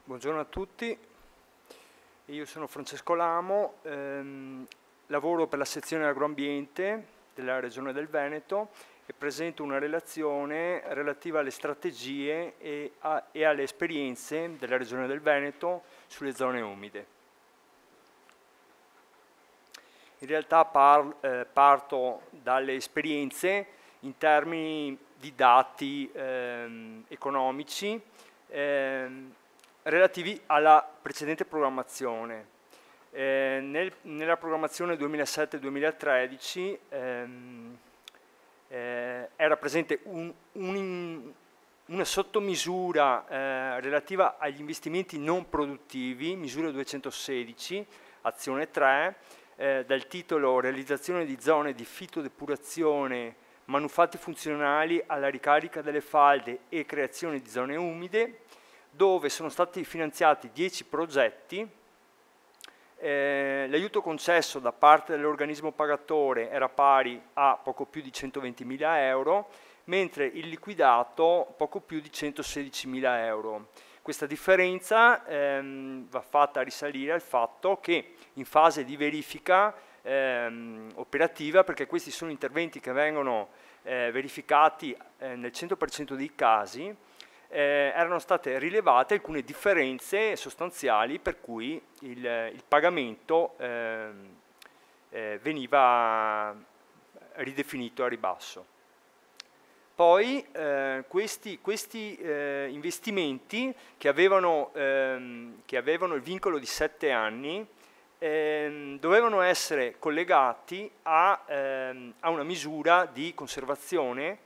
Buongiorno a tutti, io sono Francesco Lamo, lavoro per la sezione agroambiente della Regione del Veneto e presento una relazione relativa alle strategie e alle esperienze della Regione del Veneto sulle zone umide. In realtà parto dalle esperienze in termini di dati economici relativi alla precedente programmazione. Nella programmazione 2007-2013 era presente una sottomisura relativa agli investimenti non produttivi, misura 216, azione 3, dal titolo Realizzazione di zone di fitodepurazione, manufatti funzionali alla ricarica delle falde e creazione di zone umide, dove sono stati finanziati 10 progetti. L'aiuto concesso da parte dell'organismo pagatore era pari a poco più di 120.000 euro, mentre il liquidato poco più di 116.000 euro. Questa differenza va fatta risalire al fatto che in fase di verifica operativa, perché questi sono interventi che vengono verificati nel 100% dei casi, erano state rilevate alcune differenze sostanziali per cui il pagamento veniva ridefinito a ribasso. Poi questi investimenti che avevano il vincolo di 7 anni dovevano essere collegati a una misura di conservazione.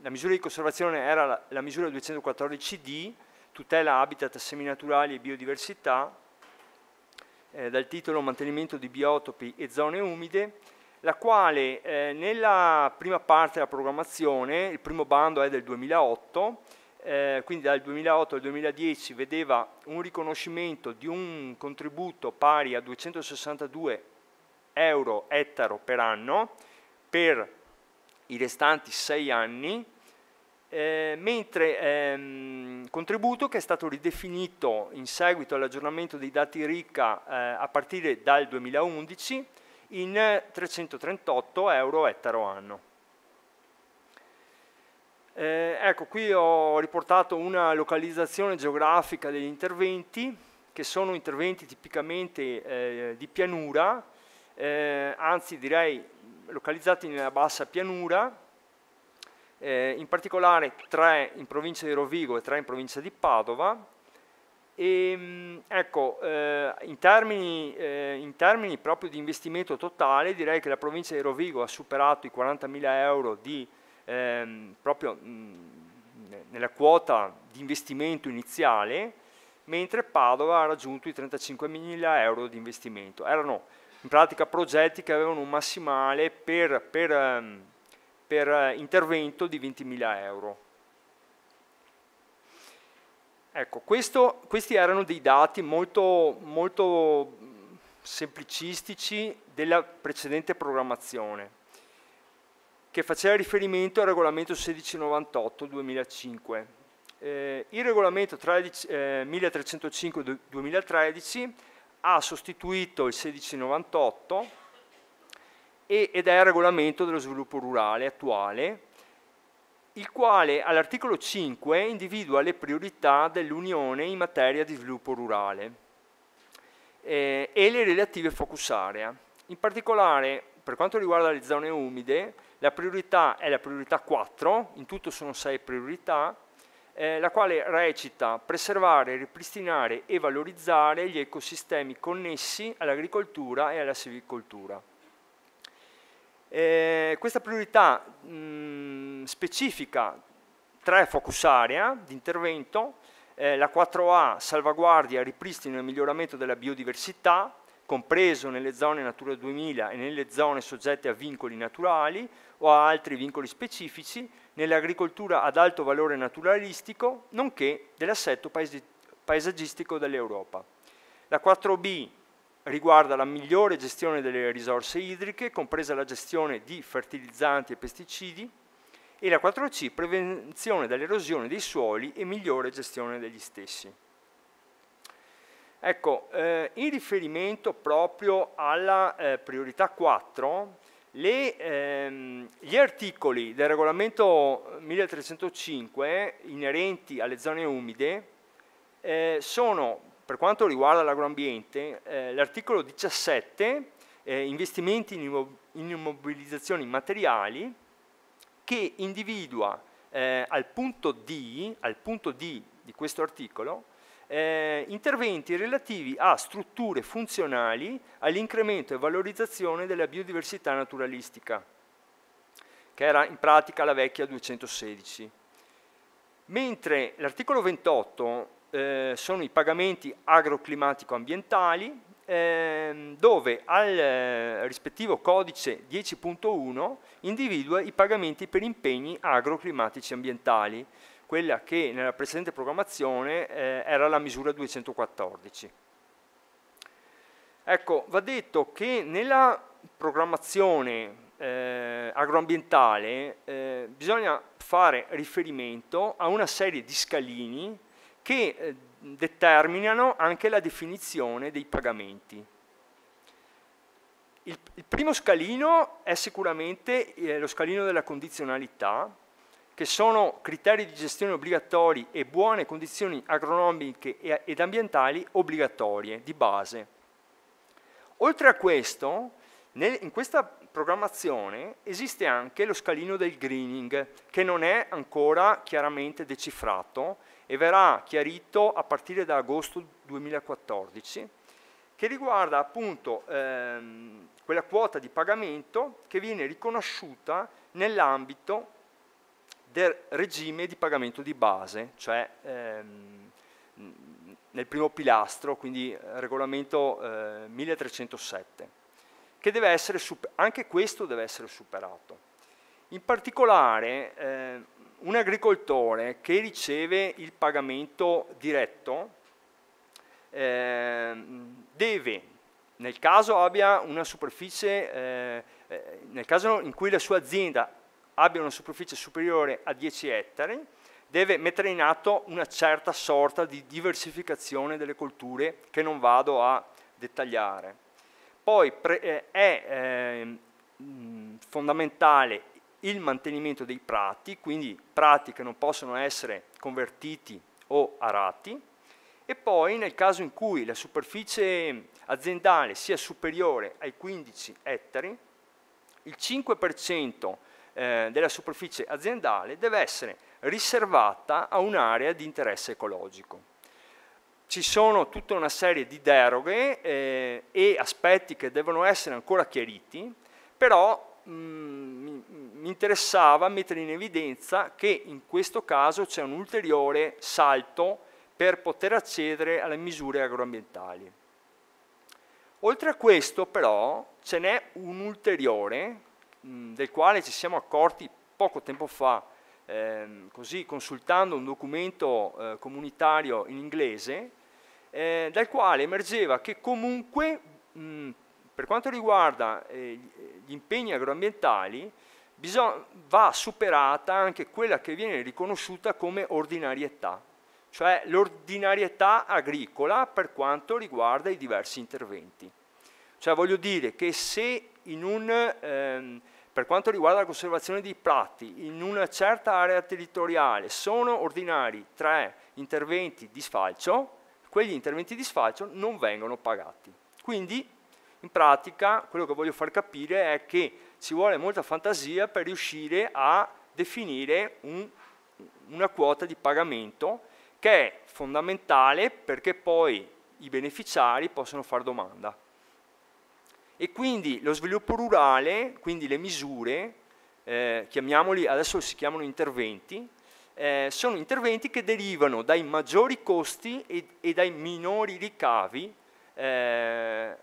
La misura di conservazione era la misura 214D, tutela habitat, semi naturali e biodiversità, dal titolo Mantenimento di biotopi e zone umide, la quale nella prima parte della programmazione, il primo bando è del 2008, quindi dal 2008 al 2010 vedeva un riconoscimento di un contributo pari a 262 euro ettaro per anno per i restanti 6 anni, mentre contributo che è stato ridefinito in seguito all'aggiornamento dei dati RICA a partire dal 2011 in 338 euro ettaro anno. Ecco, qui ho riportato una localizzazione geografica degli interventi, che sono interventi tipicamente di pianura, anzi direi localizzati nella bassa pianura, in particolare 3 in provincia di Rovigo e 3 in provincia di Padova. E, ecco, in termini proprio di investimento totale, direi che la provincia di Rovigo ha superato i 40.000 euro proprio nella quota di investimento iniziale, mentre Padova ha raggiunto i 35.000 euro di investimento. Erano in pratica progetti che avevano un massimale per intervento di 20.000 euro. Ecco, questi erano dei dati molto semplicistici della precedente programmazione, che faceva riferimento al regolamento 1698-2005. Il regolamento 1305-2013 ha sostituito il 1698 ed è il regolamento dello sviluppo rurale attuale, il quale all'articolo 5 individua le priorità dell'Unione in materia di sviluppo rurale e le relative focus area. In particolare, per quanto riguarda le zone umide, la priorità è la priorità 4, in tutto sono 6 priorità, la quale recita preservare, ripristinare e valorizzare gli ecosistemi connessi all'agricoltura e alla silvicoltura. Questa priorità specifica 3 focus area di intervento, la 4A salvaguardia, ripristino e miglioramento della biodiversità, compreso nelle zone Natura 2000 e nelle zone soggette a vincoli naturali o a altri vincoli specifici, nell'agricoltura ad alto valore naturalistico, nonché dell'assetto paesaggistico dell'Europa. La 4B riguarda la migliore gestione delle risorse idriche, compresa la gestione di fertilizzanti e pesticidi, e la 4C, prevenzione dell'erosione dei suoli e migliore gestione degli stessi. Ecco, in riferimento proprio alla priorità 4, gli articoli del regolamento 1305 inerenti alle zone umide sono, per quanto riguarda l'agroambiente, l'articolo 17, investimenti in immobilizzazioni materiali, che individua al punto D di questo articolo interventi relativi a strutture funzionali all'incremento e valorizzazione della biodiversità naturalistica, che era in pratica la vecchia 216. Mentre l'articolo 28 sono i pagamenti agroclimatico-ambientali, dove al rispettivo codice 10.1 individua i pagamenti per impegni agroclimatici ambientali, quella che nella precedente programmazione era la misura 214. Ecco, va detto che nella programmazione agroambientale bisogna fare riferimento a una serie di scalini che determinano anche la definizione dei pagamenti. Il primo scalino è sicuramente lo scalino della condizionalità, che sono criteri di gestione obbligatori e buone condizioni agronomiche ed ambientali obbligatorie, di base. Oltre a questo, in questa programmazione esiste anche lo scalino del greening, che non è ancora chiaramente decifrato e verrà chiarito a partire da agosto 2014, che riguarda appunto quella quota di pagamento che viene riconosciuta nell'ambito del regime di pagamento di base, cioè nel primo pilastro, quindi regolamento 1307, che deve essere anche questo deve essere superato. In particolare un agricoltore che riceve il pagamento diretto deve, nel caso abbia una superficie, nel caso in cui la sua azienda abbia una superficie superiore a 10 ettari, deve mettere in atto una certa sorta di diversificazione delle colture che non vado a dettagliare. Poi è fondamentale il mantenimento dei prati, quindi prati che non possono essere convertiti o arati, e poi nel caso in cui la superficie aziendale sia superiore ai 15 ettari, il 5% della superficie aziendale deve essere riservata a un'area di interesse ecologico. Ci sono tutta una serie di deroghe e aspetti che devono essere ancora chiariti, però mi interessava mettere in evidenza che in questo caso c'è un ulteriore salto per poter accedere alle misure agroambientali. Oltre a questo però ce n'è un ulteriore del quale ci siamo accorti poco tempo fa, così consultando un documento comunitario in inglese, dal quale emergeva che comunque per quanto riguarda gli impegni agroambientali va superata anche quella che viene riconosciuta come ordinarietà, cioè l'ordinarietà agricola per quanto riguarda i diversi interventi. Cioè voglio dire che se per quanto riguarda la conservazione dei prati, in una certa area territoriale sono ordinari 3 interventi di sfalcio, quegli interventi di sfalcio non vengono pagati. Quindi, in pratica, quello che voglio far capire è che ci vuole molta fantasia per riuscire a definire una quota di pagamento che è fondamentale perché poi i beneficiari possono fare domanda. E quindi lo sviluppo rurale, quindi le misure, chiamiamoli, adesso si chiamano interventi, sono interventi che derivano dai maggiori costi e dai minori ricavi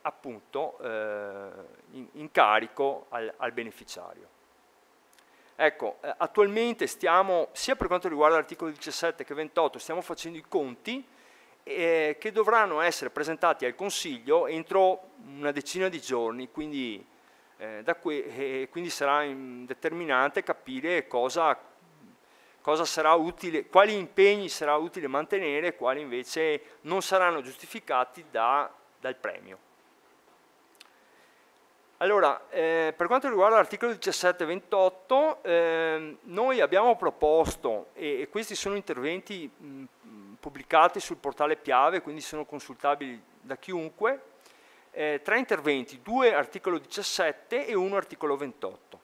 appunto in carico al beneficiario. Ecco, attualmente stiamo, sia per quanto riguarda l'articolo 17 che 28, stiamo facendo i conti che dovranno essere presentati al Consiglio entro una decina di giorni, quindi quindi sarà determinante capire cosa sarà utile, quali impegni sarà utile mantenere e quali invece non saranno giustificati dal premio. Allora, per quanto riguarda l'articolo 17-28, noi abbiamo proposto, e questi sono interventi pubblicati sul portale Piave, quindi sono consultabili da chiunque, 3 interventi, 2 articolo 17 e 1 articolo 28.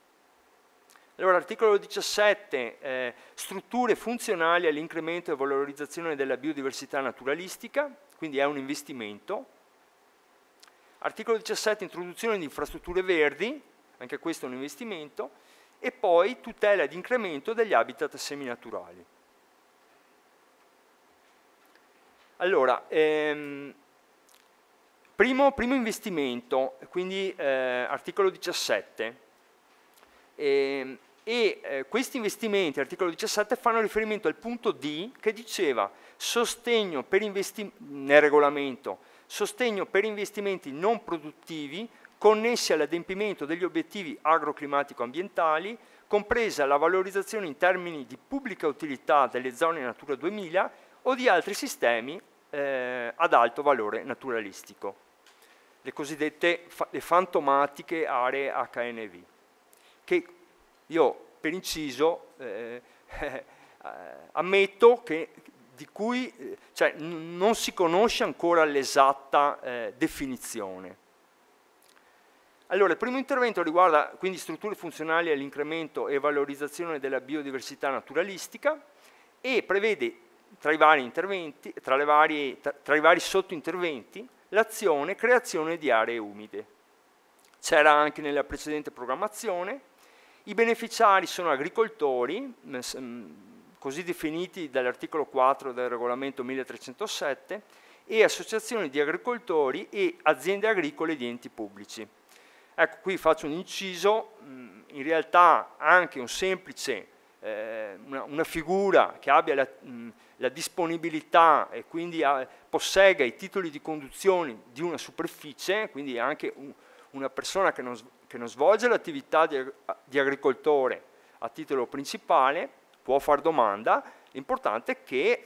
Allora, articolo 17, strutture funzionali all'incremento e valorizzazione della biodiversità naturalistica, quindi è un investimento. Articolo 17, introduzione di infrastrutture verdi, anche questo è un investimento, e poi tutela ed incremento degli habitat seminaturali. Allora, primo investimento, quindi articolo 17, questi investimenti, articolo 17, fanno riferimento al punto D che diceva sostegno per nel regolamento, sostegno per investimenti non produttivi connessi all'adempimento degli obiettivi agroclimatico-ambientali, compresa la valorizzazione in termini di pubblica utilità delle zone Natura 2000 o di altri sistemi ad alto valore naturalistico, le cosiddette le fantomatiche aree HNV, che io per inciso ammetto che cioè, non si conosce ancora l'esatta definizione. Allora, il primo intervento riguarda quindi strutture funzionali all'incremento e valorizzazione della biodiversità naturalistica e prevede tra i vari sottointerventi l'azione creazione di aree umide. C'era anche nella precedente programmazione. I beneficiari sono agricoltori, così definiti dall'articolo 4 del regolamento 1307, e associazioni di agricoltori e aziende agricole di enti pubblici. Ecco, qui faccio un inciso, in realtà anche un semplice, una figura che abbia la disponibilità e quindi possegga i titoli di conduzione di una superficie, quindi anche una persona che non svolge l'attività di agricoltore a titolo principale, può far domanda, l'importante è che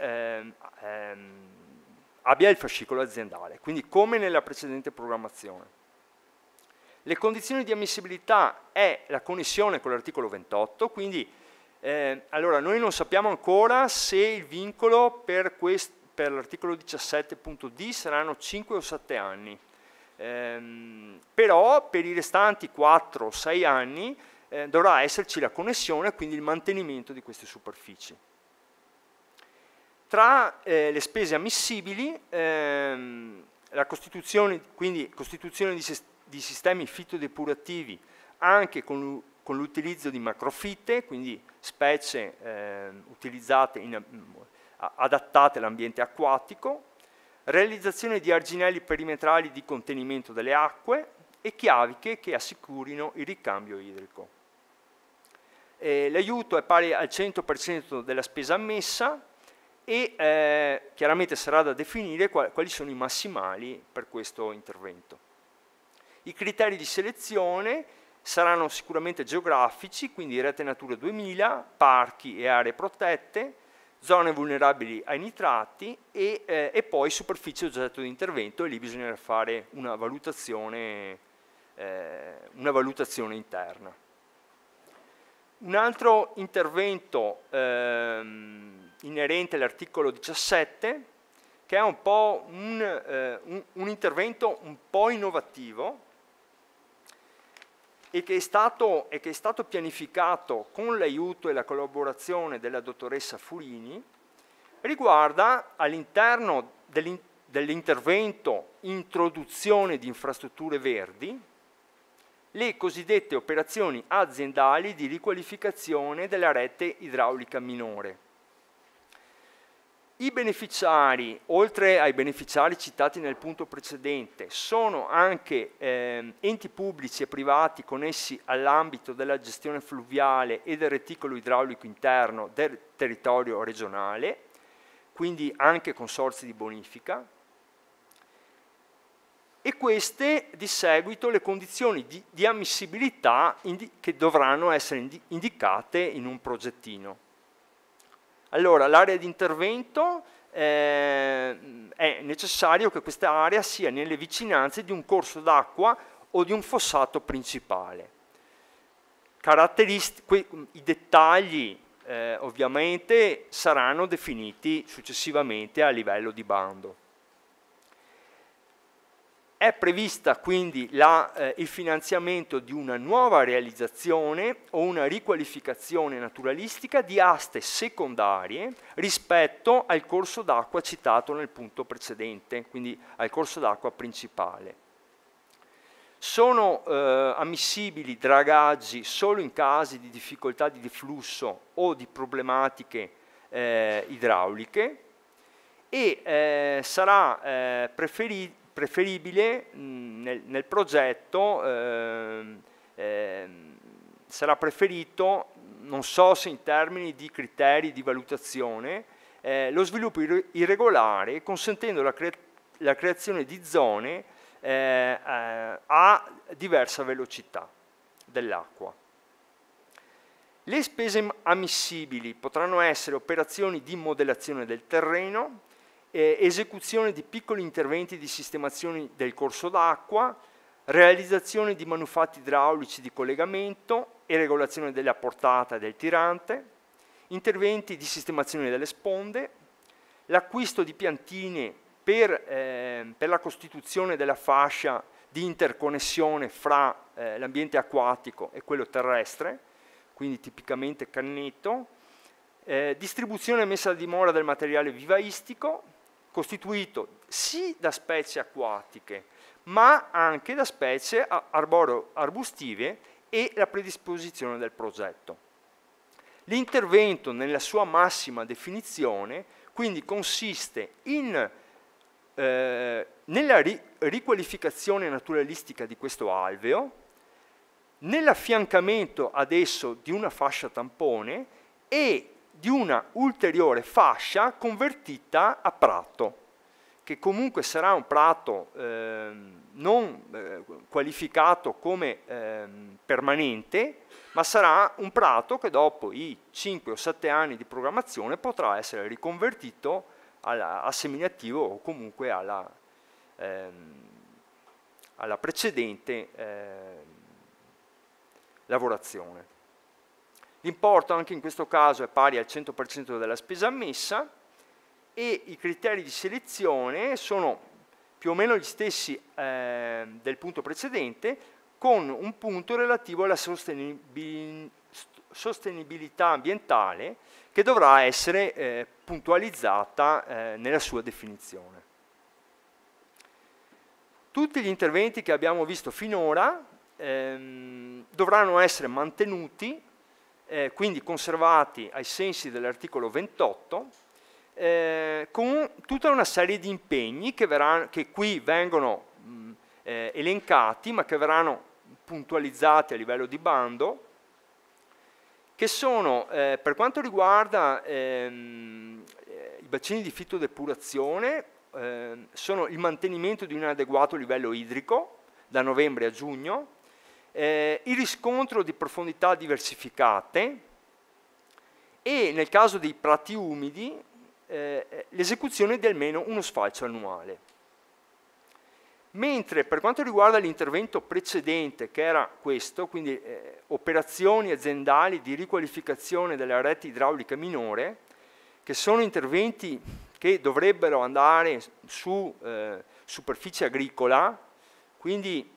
abbia il fascicolo aziendale, quindi come nella precedente programmazione. Le condizioni di ammissibilità è la connessione con l'articolo 28, quindi allora noi non sappiamo ancora se il vincolo per l'articolo 17.d saranno 5 o 7 anni, però per i restanti 4 o 6 anni dovrà esserci la connessione e quindi il mantenimento di queste superfici. Tra le spese ammissibili, la costituzione di sistemi fitodepurativi anche con l'utilizzo di macrofitte, quindi specie utilizzate adattate all'ambiente acquatico, realizzazione di arginelli perimetrali di contenimento delle acque e chiaviche che assicurino il ricambio idrico. L'aiuto è pari al 100% della spesa ammessa e chiaramente sarà da definire quali sono i massimali per questo intervento. I criteri di selezione saranno sicuramente geografici, quindi rete Natura 2000, parchi e aree protette, zone vulnerabili ai nitrati e poi superficie oggetto di intervento, e lì bisognerà fare una valutazione interna. Un altro intervento inerente all'articolo 17, che è un po' un intervento un po' innovativo e che è stato pianificato con l'aiuto e la collaborazione della dottoressa Furini, riguarda all'interno dell'intervento introduzione di infrastrutture verdi le cosiddette operazioni aziendali di riqualificazione della rete idraulica minore. I beneficiari, oltre ai beneficiari citati nel punto precedente, sono anche enti pubblici e privati connessi all'ambito della gestione fluviale e del reticolo idraulico interno del territorio regionale, quindi anche consorzi di bonifica. E queste di seguito le condizioni di ammissibilità che dovranno essere indicate in un progettino. Allora, l'area di intervento è necessario che questa area sia nelle vicinanze di un corso d'acqua o di un fossato principale. I dettagli ovviamente saranno definiti successivamente a livello di bando. È prevista quindi il finanziamento di una nuova realizzazione o una riqualificazione naturalistica di aste secondarie rispetto al corso d'acqua citato nel punto precedente, quindi al corso d'acqua principale. Sono ammissibili dragaggi solo in casi di difficoltà di deflusso o di problematiche idrauliche e sarà preferibile nel progetto, sarà preferito, non so se in termini di criteri di valutazione, lo sviluppo irregolare, consentendo la creazione di zone a diversa velocità dell'acqua. Le spese ammissibili potranno essere operazioni di modellazione del terreno, esecuzione di piccoli interventi di sistemazione del corso d'acqua, realizzazione di manufatti idraulici di collegamento e regolazione della portata del tirante, interventi di sistemazione delle sponde, l'acquisto di piantine per la costituzione della fascia di interconnessione fra l'ambiente acquatico e quello terrestre, quindi tipicamente cannetto, distribuzione e messa a dimora del materiale vivaistico, costituito sì da specie acquatiche, ma anche da specie arboro-arbustive e la predisposizione del progetto. L'intervento nella sua massima definizione quindi consiste nella riqualificazione naturalistica di questo alveo, nell'affiancamento ad esso di una fascia tampone e di una ulteriore fascia convertita a prato, che comunque sarà un prato non qualificato come permanente, ma sarà un prato che dopo i 5 o 7 anni di programmazione potrà essere riconvertito a seminativo o comunque alla precedente lavorazione. L'importo anche in questo caso è pari al 100% della spesa ammessa e i criteri di selezione sono più o meno gli stessi del punto precedente, con un punto relativo alla sostenibilità ambientale che dovrà essere puntualizzata nella sua definizione. Tutti gli interventi che abbiamo visto finora dovranno essere mantenuti, quindi conservati ai sensi dell'articolo 28, con tutta una serie di impegni che qui vengono elencati, ma che verranno puntualizzati a livello di bando, che sono, per quanto riguarda i bacini di fitodepurazione, sono il mantenimento di un adeguato livello idrico da novembre a giugno, il riscontro di profondità diversificate e, nel caso dei prati umidi, l'esecuzione di almeno uno sfalcio annuale. Mentre per quanto riguarda l'intervento precedente, che era questo, quindi operazioni aziendali di riqualificazione della rete idraulica minore, che sono interventi che dovrebbero andare su superficie agricola, quindi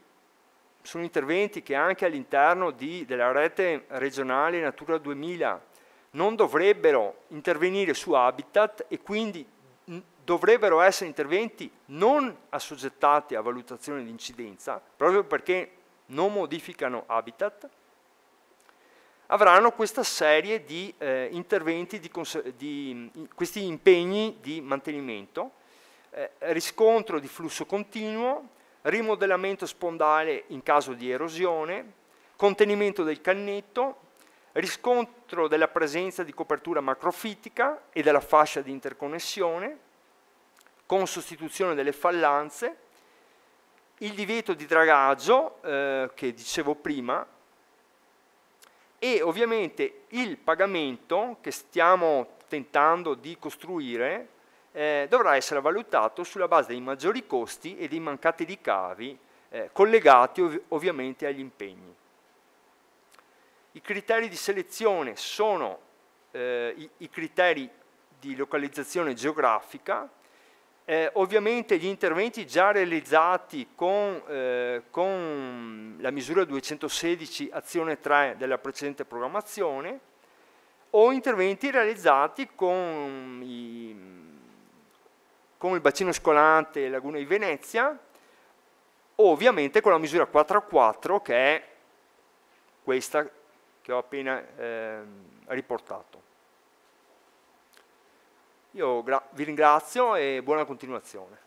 sono interventi che anche all'interno della rete regionale Natura 2000 non dovrebbero intervenire su habitat e quindi dovrebbero essere interventi non assoggettati a valutazione di incidenza, proprio perché non modificano habitat, avranno questa serie di interventi, questi impegni di mantenimento, riscontro di flusso continuo, rimodellamento spondale in caso di erosione, contenimento del cannetto, riscontro della presenza di copertura macrofitica e della fascia di interconnessione, con sostituzione delle fallanze, il divieto di dragaggio che dicevo prima, e ovviamente il pagamento che stiamo tentando di costruire dovrà essere valutato sulla base dei maggiori costi e dei mancati ricavi collegati ovviamente agli impegni. I criteri di selezione sono i criteri di localizzazione geografica, ovviamente gli interventi già realizzati con la misura 216 azione 3 della precedente programmazione, o interventi realizzati con il bacino scolante Laguna di Venezia, o ovviamente con la misura 4.4, che è questa che ho appena riportato. Io vi ringrazio e buona continuazione.